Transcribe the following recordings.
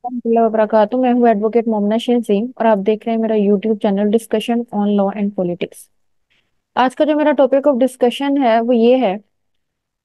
अल्लाह वबरकातुहू। मैं हूँ एडवोकेट मोमना शहजीम और आप देख रहे हैं मेरा YouTube channel discussion on law and politics. आज का जो मेरा टॉपिक ऑफ डिस्कशन है वो ये है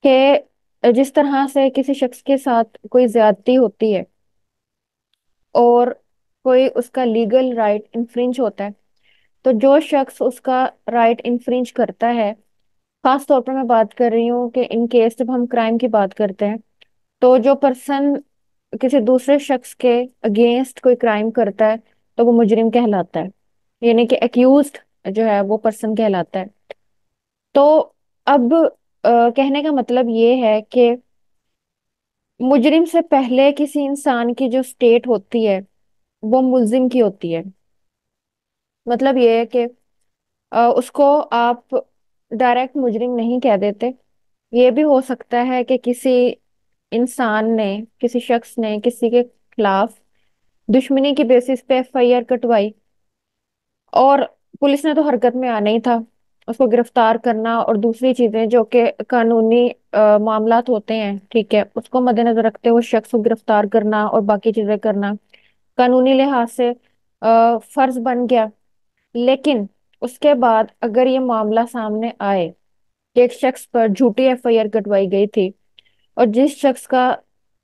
कि जिस तरह से किसी शख्स के साथ कोई ज्यादती होती है और कोई उसका लीगल राइट इन्फ्रिंज होता है, तो जो शख्स उसका राइट इन्फ्रिंज करता है, खास तौर पर मैं बात कर रही हूँ कि इन केस जब हम क्राइम की बात करते हैं, तो जो पर्सन किसी दूसरे शख्स के अगेंस्ट कोई क्राइम करता है तो वो मुजरिम कहलाता है, यानी कि एक्यूज्ड जो है वो पर्सन कहलाता है। तो अब कहने का मतलब ये है कि मुजरिम से पहले किसी इंसान की जो स्टेट होती है वो मुल्जिम की होती है। मतलब ये है कि उसको आप डायरेक्ट मुजरिम नहीं कह देते। ये भी हो सकता है कि किसी इंसान ने, किसी शख्स ने किसी के खिलाफ दुश्मनी की बेसिस पे एफआईआर कटवाई और पुलिस ने तो हरकत में आना ही था, उसको गिरफ्तार करना और दूसरी चीजें जो कि कानूनी मामलात होते हैं, ठीक है, उसको मद्देनजर रखते हुए शख्स को गिरफ्तार करना और बाकी चीजें करना कानूनी लिहाज से फर्ज बन गया। लेकिन उसके बाद अगर ये मामला सामने आए कि एक शख्स पर झूठी एफआईआर कटवाई गई थी और जिस शख्स का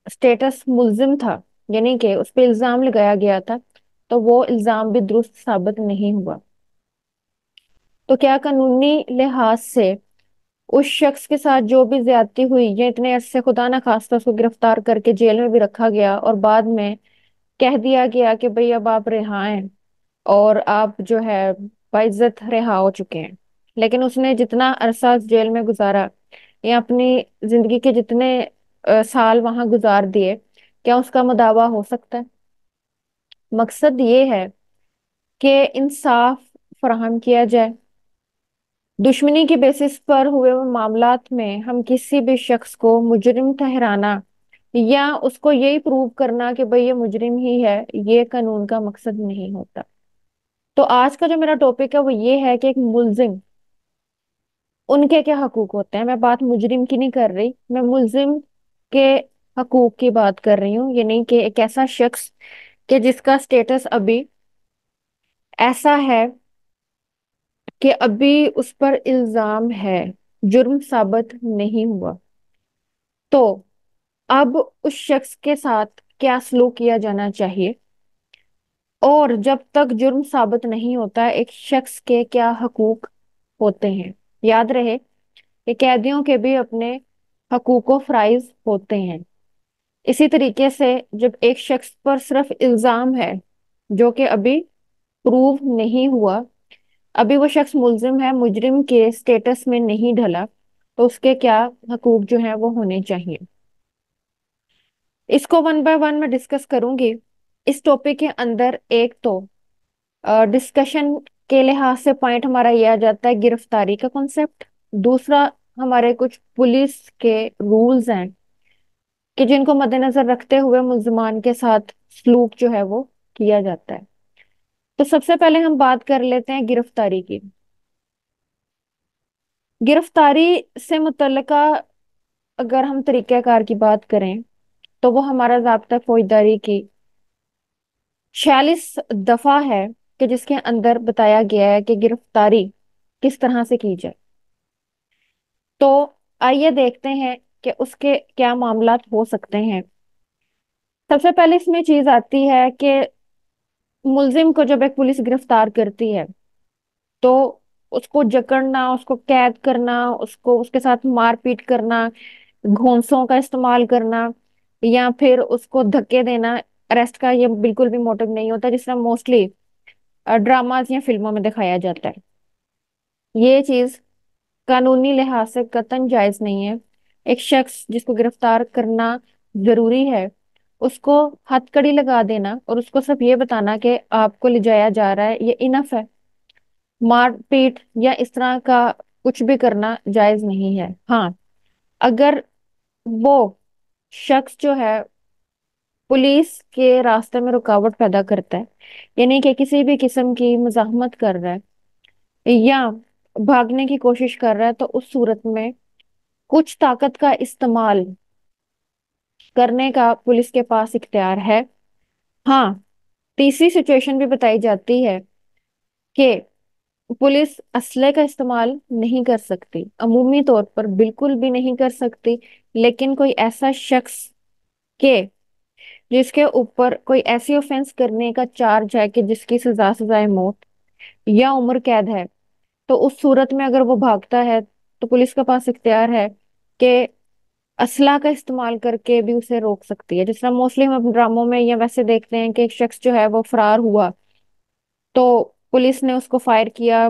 स्टेटस मुल्जिम था, यानी कि उस पर इल्जाम लगाया गया था, तो वो इल्जाम भी दुरुस्त साबित नहीं हुआ, तो क्या कानूनी लिहाज से उस शख्स के साथ जो भी ज्यादती हुई या इतने अरसे खुदा न खास्ता उसको गिरफ्तार करके जेल में भी रखा गया और बाद में कह दिया गया कि भाई अब आप रिहा हैं और आप जो है बाइज्जत रिहा हो चुके हैं, लेकिन उसने जितना अरसा जेल में गुजारा या अपनी जिंदगी के जितने साल वहां गुजार दिए, क्या उसका मुदावा हो सकता है? मकसद ये है कि इंसाफ फराहम किया जाए। दुश्मनी की बेसिस पर हुए हुए मामलात में हम किसी भी शख्स को मुजरिम ठहराना या उसको यही प्रूव करना कि भाई ये मुजरिम ही है, ये कानून का मकसद नहीं होता। तो आज का जो मेरा टॉपिक है वो ये है कि एक मुल्जिम, उनके क्या हकूक होते हैं। मैं बात मुजरिम की नहीं कर रही, मैं मुल्जिम के हकूक की बात कर रही हूँ, यानी कि एक ऐसा शख्स कि जिसका स्टेटस अभी ऐसा है कि अभी उस पर इल्जाम है, जुर्म साबित नहीं हुआ। तो अब उस शख्स के साथ क्या सलूक किया जाना चाहिए और जब तक जुर्म साबित नहीं होता एक शख्स के क्या हकूक होते हैं। याद रहे कि कैदियों के भी अपने हकूक फराइज होते हैं। इसी तरीके से जब एक शख्स पर सिर्फ इल्जाम है जो कि अभी प्रूव नहीं हुआ, अभी वो शख्स मुल्जिम है, मुजरिम के स्टेटस में नहीं ढला, तो उसके क्या हकूक जो है वो होने चाहिए। इसको वन बाय वन मैं डिस्कस करूंगी। इस टॉपिक के अंदर एक तो डिस्कशन के लिहाज से पॉइंट हमारा ये आ जाता है गिरफ्तारी का कॉन्सेप्ट। दूसरा, हमारे कुछ पुलिस के रूल्स हैं कि जिनको मद्देनजर रखते हुए मुल्जिमान के साथ सलूक जो है वो किया जाता है। तो सबसे पहले हम बात कर लेते हैं गिरफ्तारी की। गिरफ्तारी से मुतल्लिका अगर हम तरीक़ाकार की बात करें तो वो हमारा ज़ाब्ता फौजदारी की 46 दफा है कि जिसके अंदर बताया गया है कि गिरफ्तारी किस तरह से की जाए। तो आइए देखते हैं कि उसके क्या मामलात हो सकते हैं। सबसे पहले इसमें चीज आती है कि मुल्जिम को जब एक पुलिस गिरफ्तार करती है तो उसको जकड़ना, उसको कैद करना, उसको उसके साथ मारपीट करना, घूंसों का इस्तेमाल करना या फिर उसको धक्के देना, अरेस्ट का ये बिल्कुल भी मोटिव नहीं होता जिस तरह मोस्टली ड्रामाज या फिल्मों में दिखाया जाता है। ये चीज कानूनी लिहाज से कतई जायज नहीं है। एक शख्स जिसको गिरफ्तार करना जरूरी है, उसको हथकड़ी लगा देना और उसको सिर्फ ये बताना कि आपको ले जाया जा रहा है, ये इनफ है। मारपीट या इस तरह का कुछ भी करना जायज नहीं है। हाँ, अगर वो शख्स जो है पुलिस के रास्ते में रुकावट पैदा करता है, यानी कि किसी भी किस्म की मुजाहमत कर रहा है या भागने की कोशिश कर रहा है, तो उस सूरत में कुछ ताकत का इस्तेमाल करने का पुलिस के पास इख्तियार है। हाँ, तीसरी सिचुएशन भी बताई जाती है कि पुलिस असले का इस्तेमाल नहीं कर सकती, अमूमी तौर पर बिल्कुल भी नहीं कर सकती। लेकिन कोई ऐसा शख्स के जिसके ऊपर कोई ऐसी ऑफेंस करने का चार्ज है कि जिसकी सजा सजाए मौत या उम्र कैद है, तो उस सूरत में अगर वो भागता है तो पुलिस के पास इख्तियार है कि असला का इस्तेमाल करके भी उसे रोक सकती है। जिस तरह मोस्टली हम ड्रामों में या वैसे देखते हैं कि एक शख्स जो है वो फरार हुआ, तो पुलिस ने उसको फायर किया।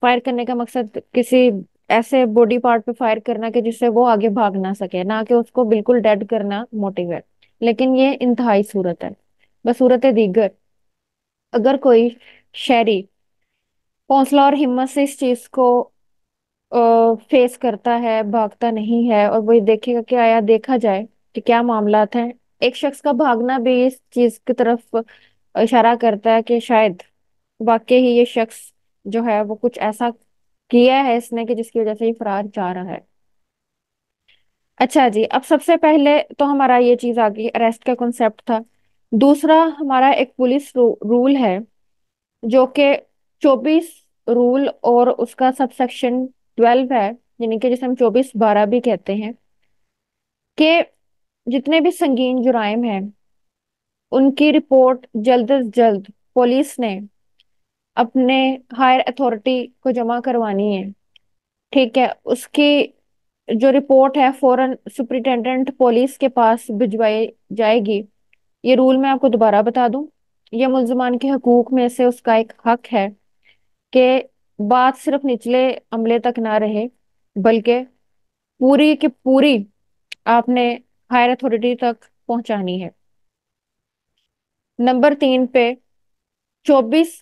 फायर करने का मकसद किसी ऐसे बॉडी पार्ट पे फायर करना कि जिससे वो आगे भाग ना सके, ना कि उसको बिल्कुल डेड करना मोटिव है। लेकिन ये इंतहाई सूरत है। बस सूरत दीगर, अगर कोई शहरी हौसला और हिम्मत से इस चीज को फेस करता है, भागता नहीं है, और वो देखेगा कि आया देखा जाए कि क्या मामलात हैं। एक शख्स का भागना भी इस चीज की तरफ इशारा करता है कि शायद वाकई ही ये शख्स जो है वो कुछ ऐसा किया है इसने कि जिसकी वजह से ये फरार जा रहा है। अच्छा जी, अब सबसे पहले तो हमारा ये चीज आ गई, अरेस्ट का कॉन्सेप्ट था। दूसरा हमारा एक पुलिस रूल है जो कि 24 रूल और उसका सबसेक्शन 12 है, यानी कि जिसे हम 24/12 भी कहते हैं, कि जितने भी संगीन जुराइम हैं उनकी रिपोर्ट जल्द से जल्द पुलिस ने अपने हायर अथॉरिटी को जमा करवानी है। ठीक है, उसकी जो रिपोर्ट है फौरन सुप्रिंटेंडेंट पुलिस के पास भिजवाई जाएगी। ये रूल मैं आपको दोबारा बता दूं, ये मुल्जमान के हकूक में से उसका एक हक है कि बात सिर्फ निचले अमले तक ना रहे, बल्कि पूरी की पूरी आपने हायर अथॉरिटी तक पहुंचानी है। नंबर 3 पे 24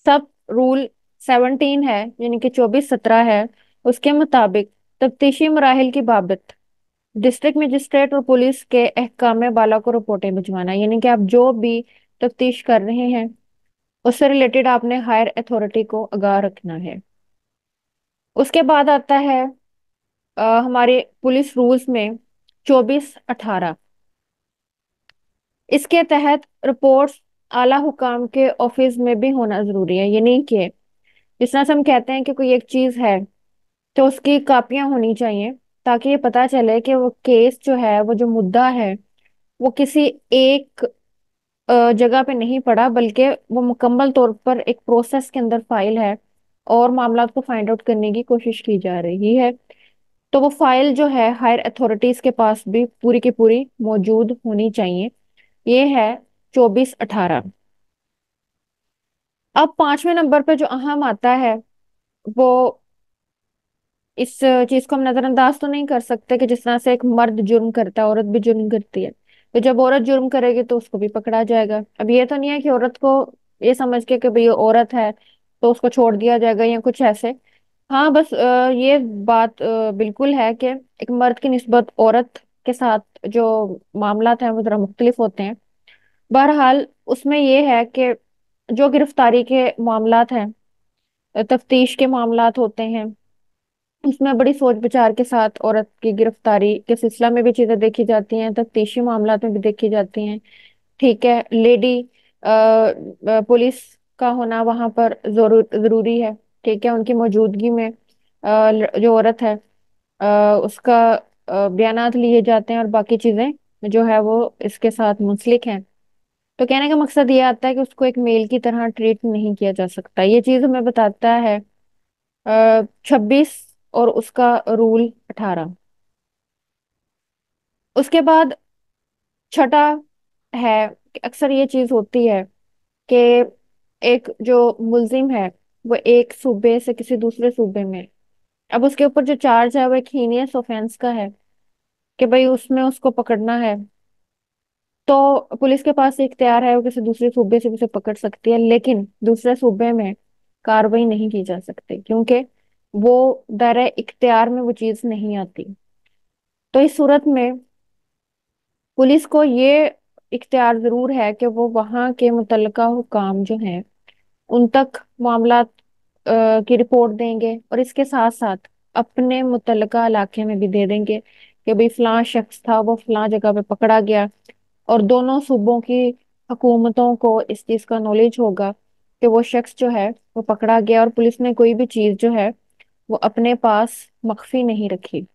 सब रूल 17 है, यानी कि 24/17 है। उसके मुताबिक तफ्तीशी मराहिल की बाबत डिस्ट्रिक्ट मजिस्ट्रेट और पुलिस के अहकाम बाला को रिपोर्टें भिजवाना, यानी कि आप जो भी तफ्तीश कर रहे हैं उससे रिलेटेड आपने हायर अथॉरिटी को आगाह रखना है। उसके बाद आता है हमारे पुलिस रूल्स में 24/18। इसके तहत रिपोर्ट्स आला हुकाम के ऑफिस में भी होना जरूरी है, यानी कि जिस तरह से हम कहते हैं कि कोई एक चीज है तो उसकी कापियां होनी चाहिए, ताकि ये पता चले कि वो केस जो है, वो जो मुद्दा है, वो किसी एक जगह पे नहीं पड़ा, बल्कि वो मुकम्मल तौर पर एक प्रोसेस के अंदर फाइल है और मामला को फाइंड आउट करने की कोशिश की जा रही है। तो वो फाइल जो है हायर अथॉरिटीज के पास भी पूरी की पूरी मौजूद होनी चाहिए। ये है 24/18। अब 5वें नंबर पे जो अहम आता है, वो इस चीज को हम नजरअंदाज तो नहीं कर सकते कि जिस तरह से एक मर्द जुर्म करता है औरत भी जुर्म करती है, तो जब औरत जुर्म करेगी तो उसको भी पकड़ा जाएगा। अब ये तो नहीं है कि औरत को ये समझ के कि भाई ये औरत है तो उसको छोड़ दिया जाएगा या कुछ ऐसे। हाँ, बस ये बात बिल्कुल है कि एक मर्द की निस्बत औरत के साथ जो मामला हैं वो जरा मुख्तलिफ होते हैं। बहरहाल उसमें ये है कि जो गिरफ्तारी के मामलात हैं, तफ्तीश के मामलात होते हैं, उसमें बड़ी सोच विचार के साथ औरत की गिरफ्तारी के सिलसिला में भी चीजें देखी जाती हैं, तफ्तीशी मामलात में भी देखी जाती हैं। ठीक है, लेडी पुलिस का होना वहां पर जरूरी है। ठीक है, उनकी मौजूदगी में जो औरत है उसका बयानात लिए जाते हैं और बाकी चीजें जो है वो इसके साथ मुंसलिक हैं। तो कहने का मकसद ये आता है कि उसको एक मेल की तरह ट्रीट नहीं किया जा सकता। ये चीज हमें बताता है 26 और उसका रूल 18। उसके बाद छठा है कि अक्सर ये चीज होती है कि एक जो मुल्जिम है वो एक सूबे से किसी दूसरे सूबे में, अब उसके ऊपर जो चार्ज है वो एक हीनियस ऑफेंस का है कि भाई उसमें उसको पकड़ना है, तो पुलिस के पास इख्तियार है वो किसी दूसरे सूबे से भी उसे पकड़ सकती है, लेकिन दूसरे सूबे में कार्रवाई नहीं की जा सकती क्योंकि वो दायरे इख्तियार में वो चीज नहीं आती। तो इस सूरत में पुलिस को ये इख्तियार जरूर है कि वो वहां के मुतल्लिका हुकाम जो हैं उन तक मामला की रिपोर्ट देंगे, और इसके साथ साथ अपने मुतल्लिका इलाके में भी दे देंगे कि भाई फलां शख्स था, वो फलां जगह पे पकड़ा गया। और दोनों सूबों की हुकूमतों को इस चीज का नॉलेज होगा कि वो शख्स जो है वो पकड़ा गया, और पुलिस ने कोई भी चीज जो है वो अपने पास मख्फी नहीं रखी।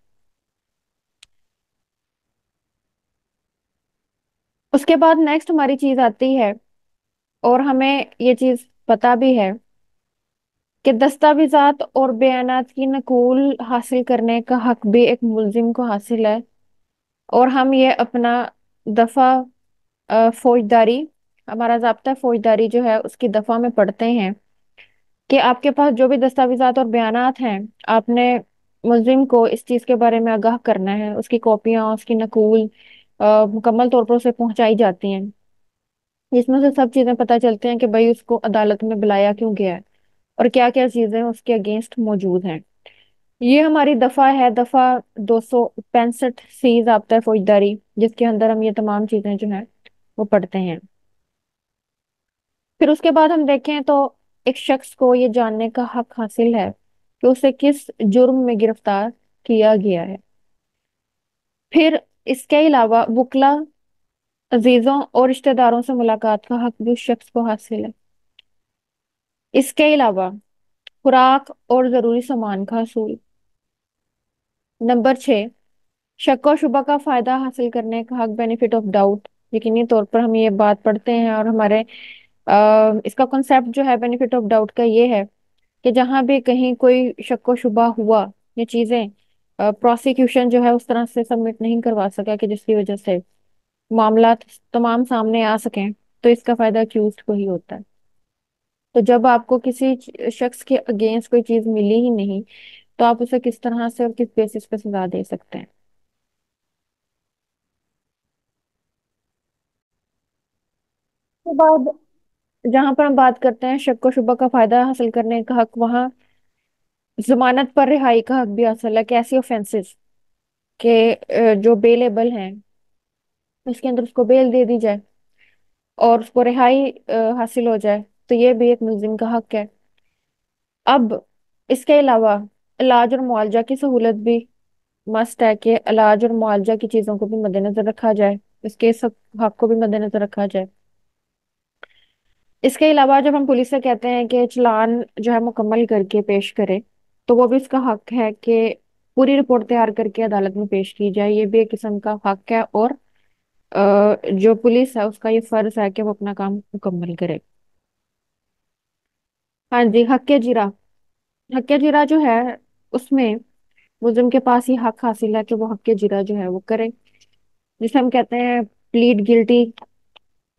उसके बाद नेक्स्ट हमारी चीज आती है, और हमें ये चीज पता भी है कि दस्तावेजात और बयानात की नकूल हासिल करने का हक भी एक मुलजिम को हासिल है। और हम ये अपना दफा फौजदारी, हमारा ज़ाब्ता फौजदारी जो है उसकी दफा में पढ़ते हैं कि आपके पास जो भी दस्तावेजात और बयानात हैं, आपने मुलजिम को इस चीज़ के बारे में आगाह करना है। उसकी कॉपियाँ, उसकी नकूल मुकम्मल तौर पर उसे पहुंचाई जाती हैं, जिसमें से सब चीज़ें पता चलती हैं कि भाई उसको अदालत में बुलाया क्यों गया है और क्या क्या चीज़ें उसके अगेंस्ट मौजूद हैं। ये हमारी दफा है, दफा 265 सी ज़ाब्ता फौजदारी, जिसके अंदर हम ये तमाम चीज़ें जो हैं वो पढ़ते हैं। फिर उसके बाद हम देखें तो एक शख्स को ये जानने का हक हासिल है कि उसे किस जुर्म में गिरफ्तार किया गया है। फिर इसके अलावा वकला, अजीजों और रिश्तेदारों से मुलाकात का हक भी उस शख्स को हासिल है। इसके अलावा खुराक और जरूरी सामान का असूल। नंबर 6, शक और शुबा का फायदा हासिल करने का हक, बेनिफिट ऑफ डाउट। यकीनी तौर पर हम ये बात पढ़ते हैं, और हमारे इसका कॉन्सेप्ट जो है बेनिफिट ऑफ डाउट का ये है कि जहां भी कहीं कोई शक व शुबा हुआ, ये चीजें प्रोसिक्यूशन जो है उस तरह से सबमिट नहीं करवा सका कि जिसकी वजह से मामला तमाम सामने आ सकें, तो इसका फायदा अक्यूज्ड को ही होता है। तो जब आपको किसी शख्स के अगेंस्ट कोई चीज मिली ही नहीं, तो आप उसे किस तरह से और किस बेसिस पे सजा दे सकते हैं। उसके बाद जहां पर हम बात करते हैं शक व शुबा का फायदा हासिल करने का हक, वहाँ जमानत पर रिहाई का हक भी हासिल है कि ऐसी ऑफेंसेस के जो बेलेबल हैं उसके अंदर उसको बेल दे दी जाए और उसको रिहाई हासिल हो जाए, तो ये भी एक मुलजिम का हक है। अब इसके अलावा इलाज और मुआवजा की सहूलत भी मस्ट है कि इलाज और मुआवजा की चीज़ों को भी मद्देनजर रखा जाए, इसके सब हक को भी मद्देनजर रखा जाए। इसके अलावा जब हम पुलिस से कहते हैं कि चालान जो है मुकम्मल करके पेश करे, तो वो भी इसका हक है कि पूरी रिपोर्ट तैयार करके अदालत में पेश की जाए। ये भी एक किस्म का हक है, और जो पुलिस है उसका ये फर्ज है कि वो अपना काम मुकम्मल करे। हाँ जी, हक्के जीरा। हक्के जीरा जो है उसमें मुलजिम के पास ये हक हासिल है कि वो हक्के जीरा जो है वो करे, जिसे हम कहते हैं प्लीड गिल्टी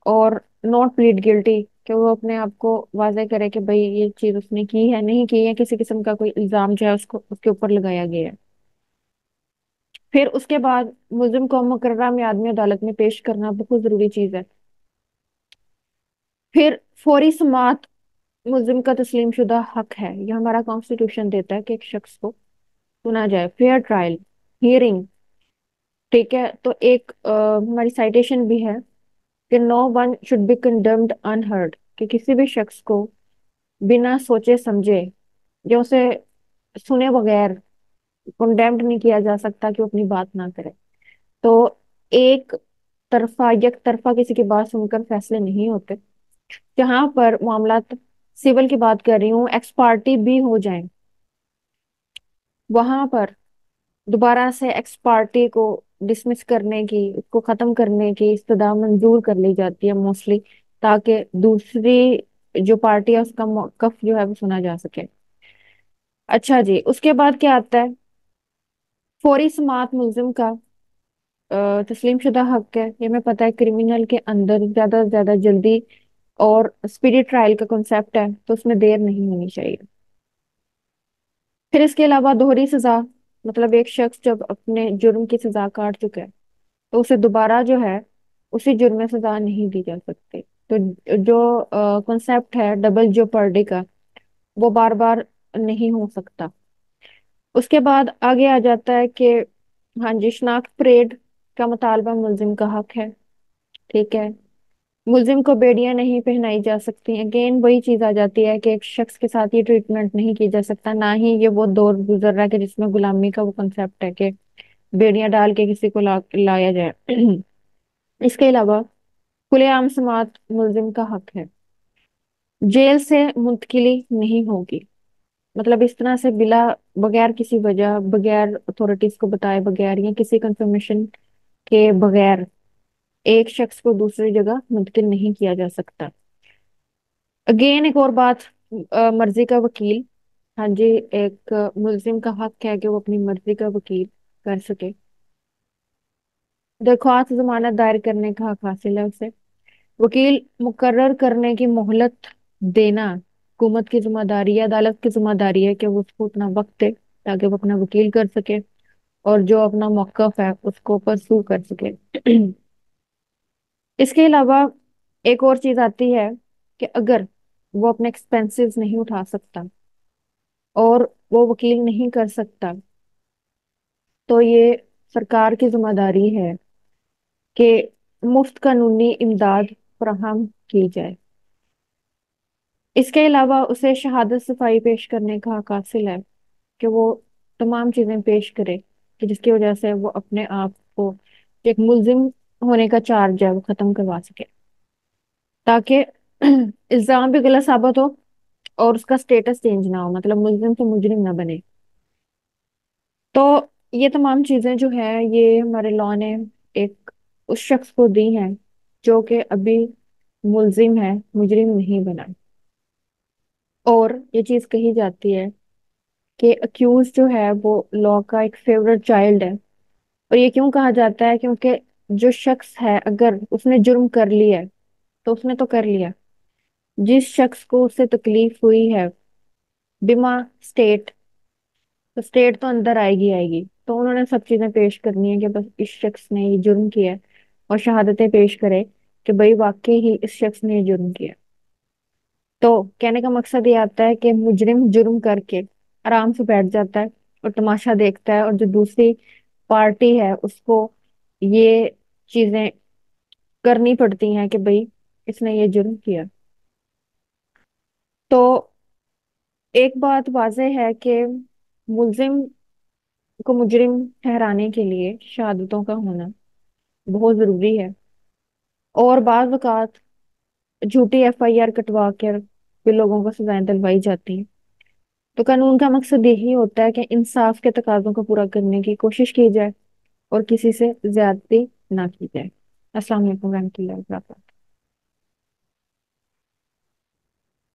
और नॉट प्लीड गिल्टी, कि वो अपने आप को वाजे करे कि भाई ये चीज उसने की है नहीं की है, किसी किस्म का कोई इल्जाम जो है उसको उसके ऊपर लगाया गया है। फिर उसके बाद मुलजिम को मुकर्ररा मियाद में अदालत में पेश करना बहुत जरूरी चीज है। फिर फौरी समाअत मुलजिम का तस्लीम शुदा हक है। यह हमारा कॉन्स्टिट्यूशन देता है कि एक शख्स को सुना जाए, फेयर ट्रायल, हियरिंग। ठीक है, तो एक हमारी साइटेशन भी है कि no one should be condemned unheard, कि किसी भी शख्स को बिना सोचे समझे या उसे सुने बगैर कंडेम्ड नहीं किया जा सकता कि वो अपनी बात ना करे। तो एक तरफा एक तरफा किसी की बात सुनकर फैसले नहीं होते। जहां पर मामला सिविल की बात कर रही हूँ, एक्स पार्टी भी हो जाए, वहां पर दोबारा से एक्स पार्टी को डिसमिस करने की, उसको खत्म करने की इस्तदा मंजूर कर ली जाती है मोस्टली, ताकि दूसरी जो पार्टी है उसका मौकफ जो है वो सुना जा सके। अच्छा जी, उसके बाद क्या आता है? फौरी समाअत मुलजिम का तस्लीम शुदा हक है। ये हमें पता है क्रिमिनल के अंदर ज्यादा से ज्यादा जल्दी और स्पीडी ट्रायल का कॉन्सेप्ट है, तो उसमें देर नहीं होनी चाहिए। फिर इसके अलावा दोहरी सजा, मतलब एक शख्स जब अपने जुर्म की सजा काट चुका है, तो उसे दोबारा जो है उसी जुर्म में सजा नहीं दी जा सकती। तो जो कॉन्सेप्ट है डबल जेओपार्डी का, वो बार बार नहीं हो सकता। उसके बाद आगे आ जाता है कि हाँ जी, शनाख्त परेड का मुतालबा मुलजिम का हक है। ठीक है, मुलजिम को बेड़ियां नहीं पहनाई जा सकती। अगेन वही चीज आ जाती है कि एक शख्स के साथ ये ट्रीटमेंट नहीं की जा सकता, ना ही ये वो दौर गुजर रहा है कि जिसमें गुलामी का वो कंसेप्ट है कि बेड़ियां डाल के किसी को लाया जाए। इसके अलावा کھلے عام سماعت ملزم کا حق ہے، جیل سے منتقلی نہیں ہوگی۔ مطلب اس طرح سے بلا بغیر کسی وجہ، بغیر اتھارٹیز کو بتائے بغیر یا کسی کنفرمیشن کے بغیر ایک شخص کو دوسری جگہ منتقل نہیں کیا جا سکتا۔ اگین ایک اور بات، مرضی کا وکیل۔ ہاں جی، ایک ملزم کا حق ہے کہ وہ اپنی مرضی کا وکیل کر سکے۔ درخواست ضمانت دائر کرنے کا حق حاصل ہے اسے۔ وکیل مقرر کرنے کی مہلت دینا حکومت کی ذمہ داری ہے، عدالت کی ذمہ داری ہے کہ وہ اس کو اتنا وقت دے تاکہ وہ اپنا وکیل کر سکے اور جو اپنا موقف ہے اس کو پرسو کر سکے۔ اس کے علاوہ ایک اور چیز آتی ہے کہ اگر وہ اپنے ایکسپینسز نہیں اٹھا سکتا اور وہ وکیل نہیں کر سکتا تو یہ سرکار کی ذمہ داری ہے کہ مفت قانونی امداد فراہم کی جائے۔ اس کے علاوہ اسے شہادت صفائی پیش کرنے کا حق حاصل ہے کہ وہ تمام چیزیں پیش کرے کہ جس کی وجہ سے وہ اپنے آپ کو ایک ملزم ہونے کا چارج ہے وہ ختم کروا سکے، تاکہ الزام بھی غلط ثابت ہو اور اس کا سٹیٹس چینج نہ ہو، مطلب ملزم سے مجرم نہ بنے۔ تو یہ تمام چیزیں جو ہے یہ ہمارے لا نے ایک اس شخص کو دی ہیں جو کہ ابھی ملزم ہے، مجرم نہیں بنا۔ اور یہ چیز کہی جاتی ہے کہ اکیوز جو ہے وہ لا کا ایک فیورٹ چائلڈ ہے۔ اور یہ کیوں کہا جاتا ہے؟ کیونکہ جو شخص ہے اگر اس نے جرم کر لیا ہے تو اس نے تو کر لیا، جس شخص کو اس سے تکلیف ہوئی ہے بما اسٹیٹ، تو اسٹیٹ تو اندر آئے گی آئے گی، تو انہوں نے سب چیزیں پیش کرنی ہے کہ بس اس شخص نے یہ جرم کیا ہے، اور شہادتیں پیش کرے کہ بھئی واقعی ہی اس شخص نے یہ جرم کیا۔ تو کہنے کا مقصد یہ آتا ہے کہ مجرم جرم کر کے آرام سے بیٹھ جاتا ہے اور تماشا دیکھتا ہے، اور جو دوسری پارٹی ہے اس کو یہ چیزیں کرنی پڑتی ہیں کہ بھئی اس نے یہ جرم کیا۔ تو ایک بات واضح ہے کہ ملزم کو مجرم ٹھہرانے کے لیے شہادتوں کا ہونا بہت ضروری ہے، اور بعض اوقات جھوٹی ایف آئی آر کٹوا کر بھی لوگوں کو سزائیں دلوائی جاتی ہیں۔ تو قانون کا مقصد یہی ہوتا ہے کہ انصاف کے تقاضوں کو پورا کرنے کی کوشش کی جائے اور کسی سے زیادتی نہ کی جائے۔ السلام علیکم ورحمۃ اللہ وبرکاتہ۔